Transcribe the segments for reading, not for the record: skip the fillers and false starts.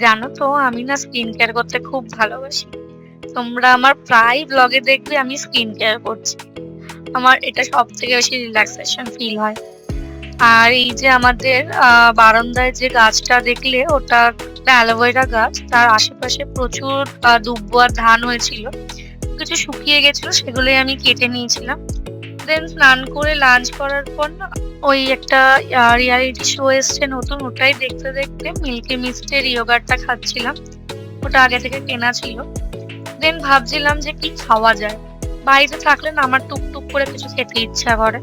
জানো তো আমি না স্কিন কেয়ার করতে খুব ভালোবাসি। তোমরা আমার প্রায় ব্লগে দেখবে আমি স্কিন কেয়ার করছি। আমার এটা সব থেকে বেশি রিল্যাক্সেশন ফিল হয়। আর এই যে আমাদের বারান্দায় যে গাছটা দেখলে ওটা একটা অ্যালোভেরা গাছ, তার আশেপাশে প্রচুর দুব্ব আর ধান হয়েছিল, কিছু শুকিয়ে গেছিল, সেগুলোই আমি কেটে নিয়েছিলাম। দেন স্নান করে লাঞ্চ করার পর না ওই একটা রিয়ালিটি শো এসছে নতুন, ওটাই দেখতে দেখতে মিল্কি মিস্টের ইয়োগার্টটা খাচ্ছিলাম। ওটা আগে থেকে কেনা ছিল। দেন ভাবছিলাম যে কি খাওয়া যায়, বাড়িতে থাকলে না আমার টুকটুক করে কিছু খেতে ইচ্ছা করে।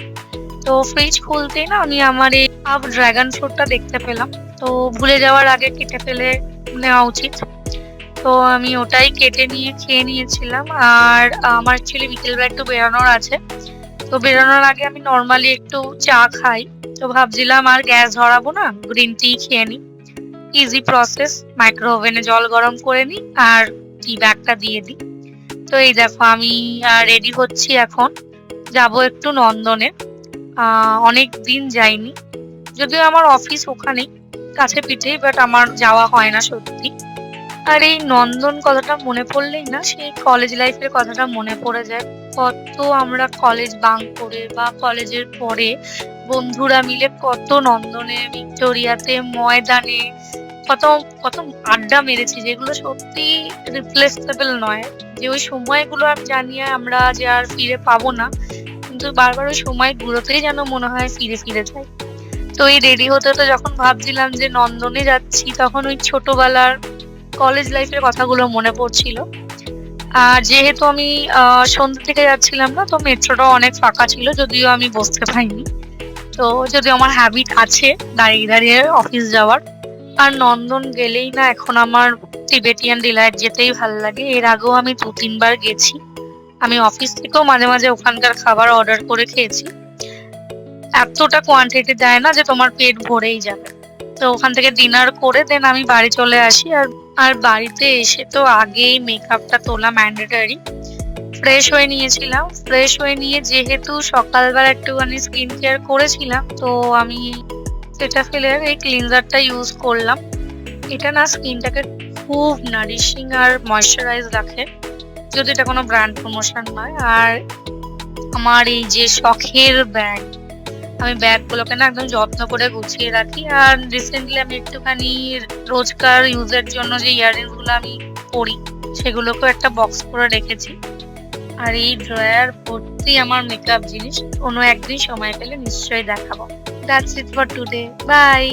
তো ফ্রিজ খুলতেই না আমি আমার এই হাফ ড্রাগন ফ্রুটটা দেখতে পেলাম। তো ভুলে যাওয়ার আগে কেটে ফেলে নেওয়া উচিত। তো আমি ওটাই কেটে নিয়ে খেয়ে নিয়েছিলাম। আর আমার অ্যাকচুয়ালি বিকেলবেলা একটু বেরোনোর আছে, তো বেরোনোর আগে আমি নর্মালি একটু চা খাই। তো ভাবছিলাম আর গ্যাস ধরাবো না, গ্রিন টি খেয়ে নিই। ইজি প্রসেস, মাইক্রো ওভেনে জল গরম করে নিই আর টি ব্যাগটা দিয়ে দিই। তো এই দেখো আমি রেডি হচ্ছি এখন, যাব একটু নন্দনে। অনেক দিন যাইনি, যদিও আমার অফিস ওখানেই কাছে পিঠেই, বাট আমার যাওয়া হয় না সত্যি। আর এই নন্দন কথাটা মনে পড়লেই না সেই কলেজ লাইফের কথাটা মনে পড়ে যায়। কত আমরা কলেজ বাঙ্ক করে বা কলেজের পরে বন্ধুরা মিলে কত নন্দনে, ভিক্টোরিয়াতে, ময়দানে কত কত আড্ডা মেরেছি, যেগুলো সত্যি রিপ্লেসেবল নয়। যে ওই সময়গুলো আমি জানি আমরা যে আর ফিরে পাবো না, কিন্তু বারবার ওই সময়গুলোতেই যেন মনে হয় ফিরে ফিরে যাই। তো এই রেডি হতে হতে যখন ভাবছিলাম যে নন্দনে যাচ্ছি, তখন ওই ছোটবেলার কলেজ লাইফের কথাগুলো মনে পড়ছিল। আর যেহেতু আমি সন্ধ্যের দিকে যাচ্ছিলাম না, তো মেট্রোটাও অনেক ফাঁকা ছিল, যদিও আমি বসতে পাইনি। তো যদিও আমার হ্যাবিট আছে দাঁড়িয়ে দাঁড়িয়ে অফিস যাওয়ার। আর নন্দন গেলেই না এখন আমার টিবেটিয়ান ডিলাইট যেতেই ভালো লাগে। এর আগেও আমি 2-3 বার গেছি। আমি অফিস থেকেও মাঝে মাঝে ওখানকার খাবার অর্ডার করে খেয়েছি। এতটা কোয়ান্টিটি দেয় না যে তোমার পেট ভরেই যাবে। তো ওখান থেকে ডিনার করে দেন আমি বাড়ি চলে আসি। আর আর বাড়িতে এসে তো আগেই মেকআপটা তোলা ম্যান্ডেটরি। ফ্রেশ হয়ে নিয়েছিলাম, ফ্রেশ হয়ে নিয়ে যেহেতু সকালবেলা একটুখানি স্কিন কেয়ার করেছিলাম, তো আমি সেটাফিলের এই ক্লিনজারটা ইউজ করলাম। এটা না স্কিনটাকে খুব নারিশিং আর ময়শ্চারাইজ রাখে, যদি এটা কোনো ব্র্যান্ড প্রমোশন নয়। আর আমার এই যে শখের ব্যাগ, আমি ব্যাগগুলোকে না একদম যত্ন করে গুছিয়ে রাখি। আর রিসেন্টলি আমি একটুখানি রোজকার ইউজের জন্য যে ইয়াররিংস গুলো আমি পরি, সেগুলোকেও একটা বক্স করে রেখেছি। আর এই ড্রয়ার ভর্তি আমার মেকআপ জিনিস, কোনো একদিন সময় পেলে নিশ্চয়ই দেখাবো। That's it for today, by.